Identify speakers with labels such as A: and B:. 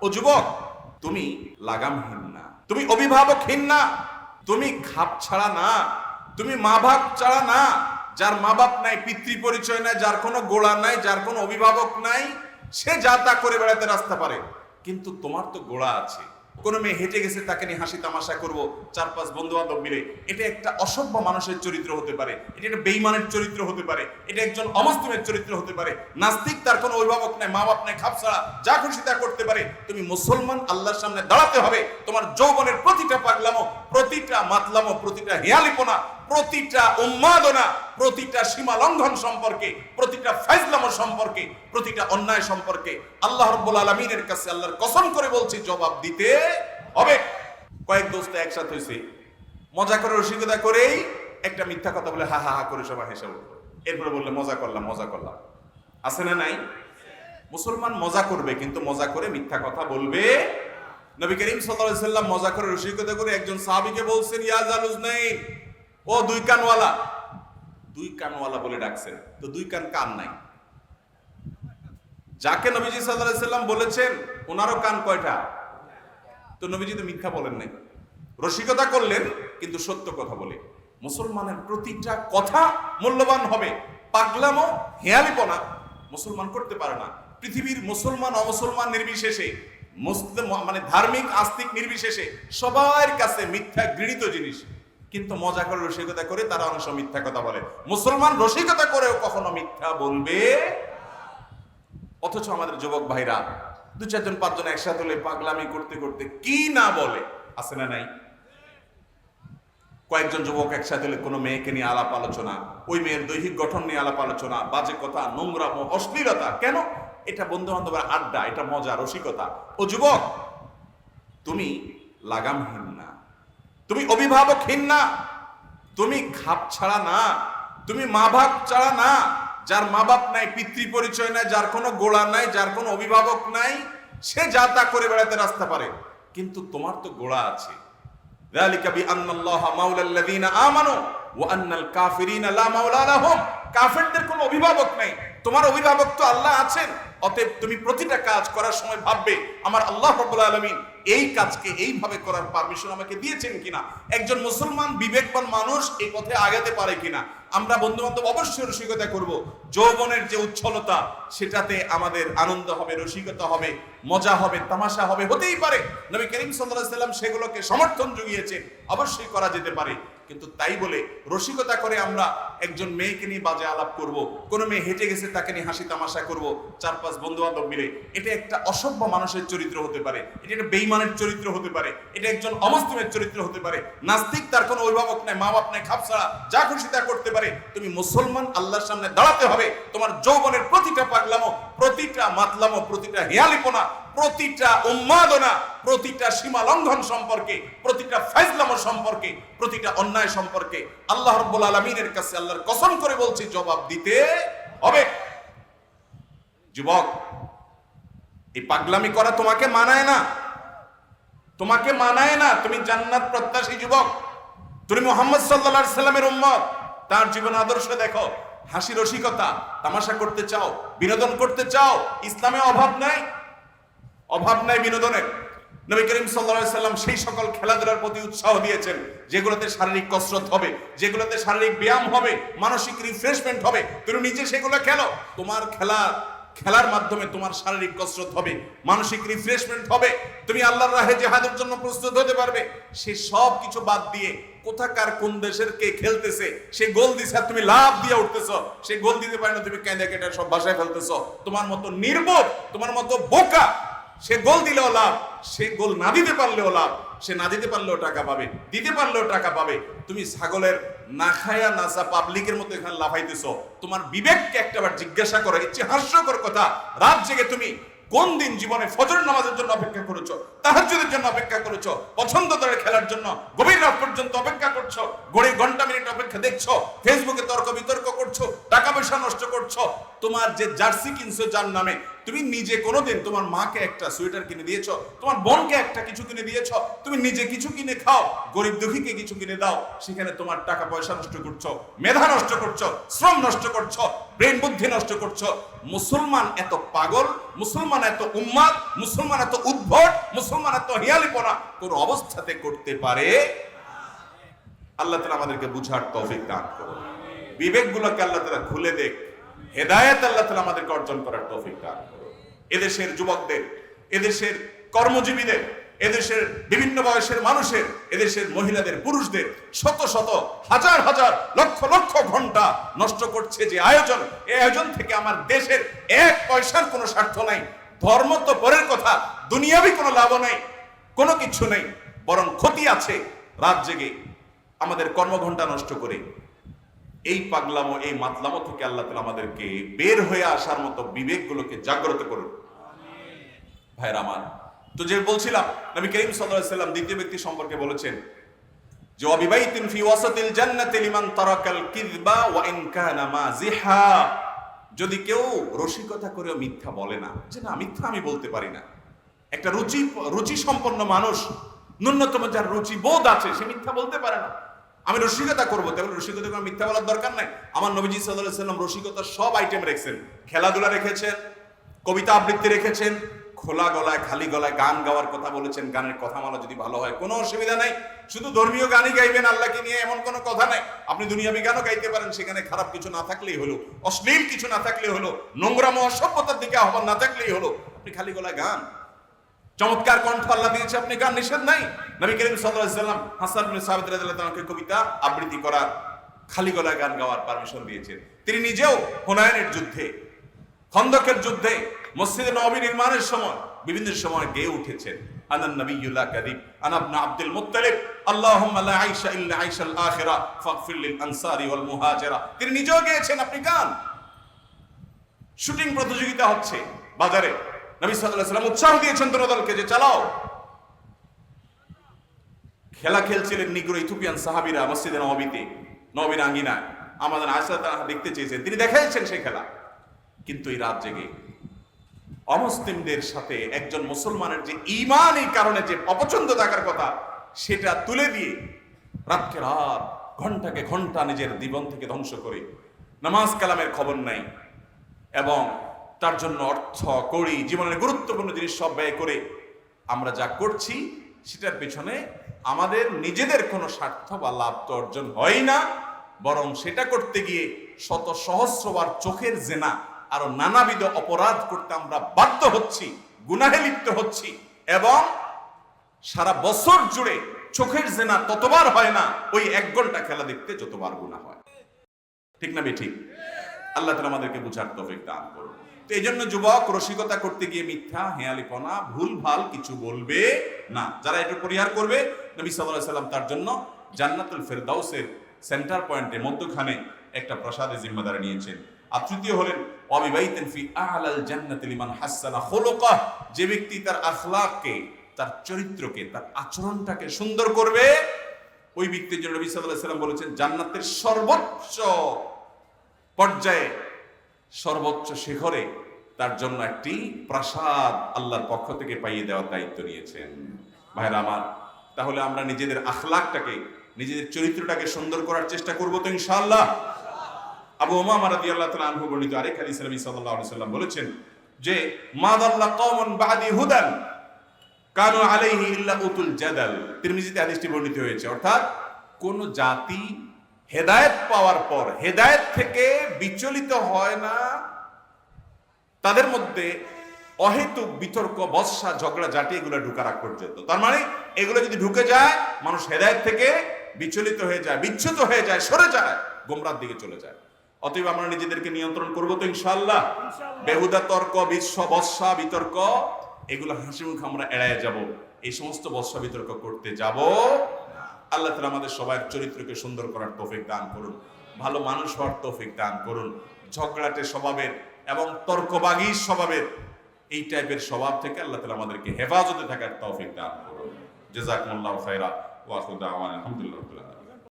A: ও যুবক, তুমি লাগামহীন না, তুমি অভিভাবকহীন না, তুমি খাপ ছাড়া না, তুমি মা বাপ ছাড়া না। যার মা বাপ নাই, পিতৃ পরিচয় নাই, যার কোনো গোড়া নাই, যার কোনো অভিভাবক নাই, সে যা তা করে বেড়াতে রাস্তা পারে। কিন্তু তোমার তো গোড়া আছে। কোনো মেয়ে হেঁটে গেছে, তাকে নিয়ে হাসি তামাশা করবো 4-5 বন্ধু বান্ধব মিলে, এটা একটা অসভ্য মানুষের চরিত্র হতে পারে, এটা একটা বেঈমানের চরিত্র হতে পারে, এটা একজন অমুসলিমের চরিত্র হতে পারে। নাস্তিক, তার কোনো অভিভাবক নাই, মা বাপ নাই, খাপ ছাড়া যা খুশি তা করতে পারে। তুমি মুসলমান, আল্লাহর সামনে দাঁড়াতে হবে। তোমার যৌবনের প্রতিটা পাগলামো, প্রতিটা মাতলামো, প্রতিটা হেয়ালিপনা, প্রতিটা উন্মাদনা, প্রতিটা সীমা লঙ্ঘন সম্পর্কে, প্রতিটা ফাইজলামো সম্পর্কে, প্রতিটা অন্যায় সম্পর্কে আল্লাহ রাব্বুল আলামিনের কাছে আল্লাহর কসম করে বলছি, জবাব দিতে হবে। কয়েক দোস্ত একসাথে হয়েছে, মজা করে রসিকতা করেই একটা মিথ্যা কথা বলে হা হা হা করে সবাই হেসে উঠলো। এরপরে বললে মজা করলাম, মজা করলাম। আছে না নাই? মুসলমান মজা করবে, কিন্তু মজা করে মিথ্যা কথা বলবে। নবী করিম সাল্লাল্লাহু আলাইহি সাল্লাম মজা করে রসিকতা করে একজন সাহাবীকে বলছেন, ইয়া জালুজনাইন, ও দুই কানওয়ালা। দুই কানওয়ালা বলে ডাকছেন, তো দুই কান কান নাই। যাকে নবীজি সাল্লাল্লাহু আলাইহি সাল্লাম বলেছেন ওনারও কান কয়টা? তো নবীজি তো মিথ্যা বলেন নাই, রসিকতা করলেন কিন্তু সত্য কথা বলে। মুসলমানের প্রতিটা কথা মূল্যবান হবে। পাগলামো, হেয়ালিপনা মুসলমান করতে পারে না। পৃথিবীর মুসলমান অমুসলমান নির্বিশেষে, মুসলিম মানে ধার্মিক আস্তিক নির্বিশেষে সবার কাছে মিথ্যা ঘৃণিত জিনিস। কিন্তু মজা করে রসিকতা করে তারা অনেক সময় মিথ্যা কথা বলে। মুসলমান রসিকতা করেও কখনো মিথ্যা বলবে। অথচ আমাদের যুবক ভাইরা 2-4 জন 5 জন একসাথে হলে পাগলামি করতে করতে কি না বলে, আছে না নাই? কয়েকজন যুবক একসাথে হলে কোনো মেয়েকে নিয়ে আলাপ আলোচনা, ওই মেয়ের দৈহিক গঠন নিয়ে আলাপ আলোচনা, বাজে কথা, নোংরাম, অশ্লীলতা। কেন? এটা বন্ধু বান্ধবের আড্ডা, এটা মজা, রসিকতা। ও যুবক, তুমি লাগামহীন না, তুমি অভিভাবকহীন না, তুমি খাপ ছাড়া না, তুমি মা বাপ ছাড়া না। যার মা বাপ নাই, পিতৃ পরিচয় নাই, যার কোনো গোড়া নাই, যার কোনো অভিভাবক নাই, সে যা তা করে বেড়াতে রাস্তা পারে। কিন্তু তোমার তো গোড়া আছে। যালিকা বিআন্নাল্লাহা মাওলাল্লাযীনা আমানু ওয়া আন্নাল কাফিরিনা লা মাওলা লাহুম। কাফেরদের কোনো অভিভাবক নাই, তোমার অভিভাবক তো আল্লাহ আছেন। অতএব তুমি প্রতিটা কাজ করার সময় ভাববে, আমার আল্লাহ রাব্বুল আলামিন এই কাজকে এইভাবে করার পারমিশন আমাকে দিয়েছেন কিনা। একজন মুসলমান বিবেকবান মানুষ এই পথে আগাতে পারে কিনা। আমরা বন্ধু বান্ধব অবশ্যই রসিকতা করব। যৌবনের যে উচ্ছলতা, সেটাতে আমাদের আনন্দ হবে, রসিকতা হবে, মজা হবে, তামাশা হবে, হতেই পারে। নবী করিম সাল্লাল্লাহু আলাইহি সাল্লাম সেগুলোকে সমর্থন জুগিয়েছেন, অবশ্যই করা যেতে পারে। কিন্তু তাই বলে রসিকতা করে আমরা একজন মেয়েকে নিয়ে বাজে আলাপ করব, কোনো মেয়ে হেঁটে গেছে তাকে নিয়ে হাসি তামাশা করব 4-5 বন্ধু বান্ধব মিলে, এটা একটা অসভ্য মানুষের চরিত্র হতে পারে, এটা একটা বেঈমানের চরিত্র হতে পারে, এটা একজন অমুসলিমের চরিত্র হতে পারে। নাস্তিক, তার কোনো অভিভাবক নাই, মা বাপ নাই, খাপ ছাড়া যা খুশি তা করতে পারে। তুমি মুসলমান, আল্লাহর সামনে দাঁড়াতে হবে। তোমার যৌবনের প্রতিটা পাগলামো, প্রতিটা মাতলামো, প্রতিটা হেয়ালিপনা, প্রতিটা উন্মাদনা, প্রতিটা সীমা লঙ্ঘন সম্পর্কে, প্রতিটা ফাইজলামো সম্পর্কে, প্রতিটা অন্যায় সম্পর্কে আল্লাহ রাব্বুল আলামিনের কাছে আল্লাহর কসম করে বলছি, জবাব দিতে হবে। যুবক, এই পাগলামি করা তোমাকে মানায় না, তোমাকে মানায় না। তুমি জান্নাত প্রত্যাশী যুবক, তুমি মুহাম্মদ সাল্লাল্লাহু আলাইহি সাল্লামের উম্মত। তার জীবন আদর্শ দেখো, হাসি রসিকতা তামাশা করতে চাও, বিনোদন করতে চাও, ইসলামে অভাব নাই, অভাব নাই বিনোদনের। নবী করিম সাল্লাল্লাহু আলাইহি সাল্লাম সেই সকল খেলাধুলার প্রতি উৎসাহ দিয়েছেন যেগুলোতে শারীরিক কসরত হবে, যেগুলোতে শারীরিক ব্যায়াম হবে, মানসিক রিফ্রেশমেন্ট হবে। তুমি নিজে সেগুলো খেলো। তোমার খেলার মাধ্যমে তোমার শারীরিক কসরত হবে, মানসিক রিফ্রেশমেন্ট হবে, তুমি আল্লাহর রাহে জিহাদের জন্য প্রস্তুত হতে পারবে। সে সব কিছু বাদ দিয়ে কোথাকার কোন দেশের কে খেলতেছে, সে গোল দিছে আর তুমি লাভ দিয়ে উঠতেছ, সে গোল দিতে পারে না, তুমি কেঁদে কেটে সব ভাষায় ফেলতেছ। তোমার মতো নির্বোধ, তোমার মতো বোকা, সে গোল দিলেও লাভ, সে গোল না দিতে পারলেও লাভ, সে না দিতে পারলেও টাকা পাবে, দিতে পারলেও টাকা পাবে। তুমি ছাগলের না খায়া নাচা পাবলিকের মতো এখানে লাফাইতেছ। তোমার বিবেককে একটাবার জিজ্ঞাসা করো। ইচ্ছে হাস্যকর কথা, রাত জেগে তুমি কোন দিন জীবনে ফজর নামাজের জন্য অপেক্ষা করেছো, তাহাজ্জুদের জন্য অপেক্ষা করেছো, পছন্দ করে খেলার জন্য গভীর রাত পর্যন্ত অপেক্ষা করছো, ঘড়ি ঘন্টা মিনিট অপেক্ষা দেখছো, ফেসবুকে তর্ক বিতর্ক করছো, টাকা পয়সা নষ্ট করছো। তোমার যে জার্সি কিনছো যার নামে, তুমি নিজে কোনোদিন তোমার মাকে একটা সোয়েটার কিনে দিয়েছো, তোমার বোনকে একটা কিছু কিনে দিয়েছো, তুমি নিজে কিছু কিনে খাও, গরিব দুঃখীকে কিছু কিনে দাও, সেখানে তোমার টাকা পয়সা নষ্ট করছো, মেধা নষ্ট করছো, শ্রম নষ্ট করছো, ব্রেন বুদ্ধি নষ্ট করছো। মুসলমান এত পাগল, মুসলমান এত উম্মাদ, মুসলমান এত উদ্ভট, মুসলমান এত হিয়ালিপনা কোন অবস্থাতে করতে পারে? আল্লাহ তাআলা আমাদেরকে বুঝার তৌফিক দান করুন, বিবেকগুলোকে আল্লাহ তাআলা খুলে দেখ, হেদায়েত আল্লাহ তাআলা আমাদেরকে অর্জন করার তৌফিক দান করুন। এদেশের যুবকদের, এদেশের কর্মজীবীদের, এদেশের বিভিন্ন বয়সের মানুষের, এদেশের মহিলাদের, পুরুষদের শত শত হাজার হাজার লক্ষ লক্ষ ঘন্টা নষ্ট করছে যে আয়োজন, এই আয়োজন থেকে আমার দেশের এক পয়সার কোনো স্বার্থ নাই। ধর্ম তো পরের কথা, দুনিয়াবি কোনো লাভ নাই, কোনো কিছু নেই, বরং ক্ষতি আছে। রাত জেগে আমাদের কর্মঘণ্টা নষ্ট করে এই পাগলামো, এই মাতলামো থেকে আল্লাহ তাআলা আমাদেরকে বের হয়ে আসার মতো বিবেকগুলোকে জাগ্রত করুন। ভাইরা আমার, তো যে বলছিলাম, নবী করিম সাল্লাল্লাহু আলাইহি ওয়াসাল্লাম দ্বিতীয় ব্যক্তি সম্পর্কে বলেছেন যে ওয়াবিবাইতিন ফি ওয়াসাতিল জান্নাতি লিমান তারাকাল কিযবা ওয়া ইন কানা মাযিহা। যদি কেউ রসিকতা করেও মিথ্যা বলে না, যে না মিথ্যা আমি বলতে পারি না, একটা রুচি সম্পন্ন মানুষ, ন্যূনতম যার রুচি বোধ আছে, সে মিথ্যা বলতে পারে না। আমি রসিকতা করবো, তাহলে রসিকতা করে মিথ্যা বলার দরকার নাই। আমার নবীজি সাল্লাল্লাহু আলাইহি ওয়াসাল্লাম রসিকতার সব আইটেম রেখেছেন, খেলাধুলা রেখেছেন, কবিতা আবৃত্তি রেখেছেন, খোলা গলায় খালি গলায় গান গাওয়ার কথা বলেছেন। গানের কথামালা যদি ভালো হয় কোনো অসুবিধা নাই, শুধু ধর্মীয় গানই গাইবেন আল্লাহকে নিয়ে এমন কোনো কথা নাই। আপনি দুনিয়াবি গানও গাইতে পারেন, সেখানে খারাপ কিছু না থাকলেই হলো, অশ্লীল কিছু না থাকলেই হলো, নোংরাম অসভ্যতার দিকে আহ্বান না থাকলেই হলো। আপনি খালি গলায় গান, চমৎকার কণ্ঠ আল্লাহ দিয়েছে, আপনি গান, নিষেধ নাই। নবী করিম সাল্লাল্লাহু আলাইহি ওয়াসাল্লাম হাসান ইবনে সাবিত রাদিয়াল্লাহু তাআলাকে কবিতা আবৃত্তি করার, খালি গলায় গান গাওয়ার পারমিশন দিয়েছেন। তিনি নিজেও হুনায়নের যুদ্ধে, খন্দকের যুদ্ধে, মসজিদে নববী নির্মাণের সময় বিভিন্ন সময় গেয়ে উঠেছেন, আনান নাবিয়্যু লা কাযিব আনা ইবনে আব্দুল মুত্তালিব আল্লাহুম্মা লা আইশা ইল্লা আইশাল আখিরা ফাগফির লিল আনসারি ওয়াল মুহাজিরা। তিনি নিজেও গেয়েছেন, আপনি গান। শুটিং প্রতিযোগিতা হচ্ছে বাজারে, নবী সাল্লাল্লাহু আলাইহি ওয়াসাল্লাম উৎসাহ দিয়েছেন দলকে যে চালাও। খেলা খেলছিলেন নিগ্রো ইথিওপিয়ান সাহাবীরা মসজিদে নববীতে, নববীর আঙ্গিনায়। আমাদের আয়েশা তাআলা দেখতে চেয়েছেন, তিনি দেখাইছেন সেই খেলা। কিন্তু এই রাত জেগে অমুসলিমদের সাথে একজন মুসলমানের যে ঈমানী কারণে যে অপছন্দ থাকার কথা, সেটা তুলে দিয়ে রাতকে রাত, ঘন্টাকে ঘন্টা নিজের জীবন থেকে ধ্বংস করে নামাজ কালামের খবর নাই, এবং তার জন্য অর্থ কড়ি, জীবনের গুরুত্বপূর্ণ জিনিস সব ব্যয় করে আমরা যা করছি, সেটার পেছনে আমাদের নিজেদের কোনো স্বার্থ বা লাভ তো অর্জন হয় না, বরং সেটা করতে গিয়ে শত সহস্রবার চোখের জেনা আরো নানাবিধ অপরাধ করতে আমরা বাধ্য হচ্ছি, গুনাহে লিপ্ত হচ্ছি। এবং সারা বছর জুড়ে চোখের জেনা ততবার হয় না ওই 1 ঘন্টা খেলা দেখতে যতবার গুনাহ হয়। ঠিক না বেঠিক? আল্লাহ তাআলা আমাদেরকে বুঝার তৌফিক দান করুন। তো এই জন্য যুবক, রসিকতা করতে গিয়ে মিথ্যা, হেয়ালিপনা, ভুল ভাল কিছু বলবে না। যারা এটা পরিহার করবে, নবী সাল্লাল্লাহু আলাইহি ওয়াসাল্লাম তার জন্য জান্নাতুল ফেরদাউসের সেন্টার পয়েন্টে মধ্যখানে একটা প্রাসাদের জিম্মাদারি নিয়েছেন। আর তৃতীয় হলেন ওয়াবিবাইতিন ফি আ'লাল জান্নাতি লিমান হাসানা খুলুকাহ। যে ব্যক্তি তার আখলাককে, তার চরিত্রকে, তার আচরণটাকে সুন্দর করবে, ওই ব্যক্তির জন্য নবী সাল্লাল্লাহু আলাইহি ওয়াসাল্লাম বলেছেন জান্নাতের সর্বোচ্চ পর্যায়ে, সর্বোচ্চ শিখরে তার জন্য একটি প্রাসাদ আল্লাহর পক্ষ থেকে পাইয়ে দেওয়ার দায়িত্ব নিয়েছেন। ভাইরা আমার, তাহলে আমরা নিজেদের আখলাকটাকে, নিজেদের চরিত্রটাকে সুন্দর করার চেষ্টা করব তো ইনশাআল্লাহ। আবু উমামা রাদিয়াল্লাহু তাআলা আনহু বর্ণিত আরেক হাদিসে নবী সাল্লাল্লাহু আলাইহি ওয়াসাল্লাম বলেছেন যে মাদাল্লা কওমুন বাদি হুদান কানু আলাইহি ইল্লা উতুল জাদাল। তিরমিজিতে হাদিসটি বর্ণিত হয়েছে, অর্থাৎ কোন জাতি হেদায়েত পাওয়ার পর হেদায়েত থেকে বিচলিত হয় না, তাদের মধ্যে অহেতুক বিতর্ক, বর্ষা, ঝগড়া, জাতি এগুলো ঢুকা রাখ পর্যন্ত। তার মানে এগুলো যদি ঢুকে যায়, মানুষ হেদায়েত থেকে বিচলিত হয়ে যায়, বিচ্যুত হয়ে যায়, সরে যায়, গোমরার দিকে চলে যায়। অতএব আমরা নিজেদেরকে নিয়ন্ত্রণ করবো তো ইনশাআল্লাহ। বেহুদা তর্ক, বর্ষা, বিতর্ক, এগুলো হাসি মুখ আমরা এড়ায় যাব। এই সমস্ত বর্ষা বিতর্ক করতে যাব। আল্লাহ তাআলা আমাদের সবার চরিত্রকে সুন্দর করার তৌফিক দান করুন, ভালো মানুষ হওয়ার তৌফিক দান করুন। ঝগড়াটে স্বভাবের এবং তর্কবাগী স্বভাবের, এই টাইপের স্বভাব থেকে আল্লাহ তাআলা আমাদেরকে হেফাজতে থাকার তৌফিক দান করুন। জাযাকুমুল্লাহু খায়রা ওয়া আখিরু দাওয়ানা আলহামদুলিল্লাহি রাব্বিল আলামিন।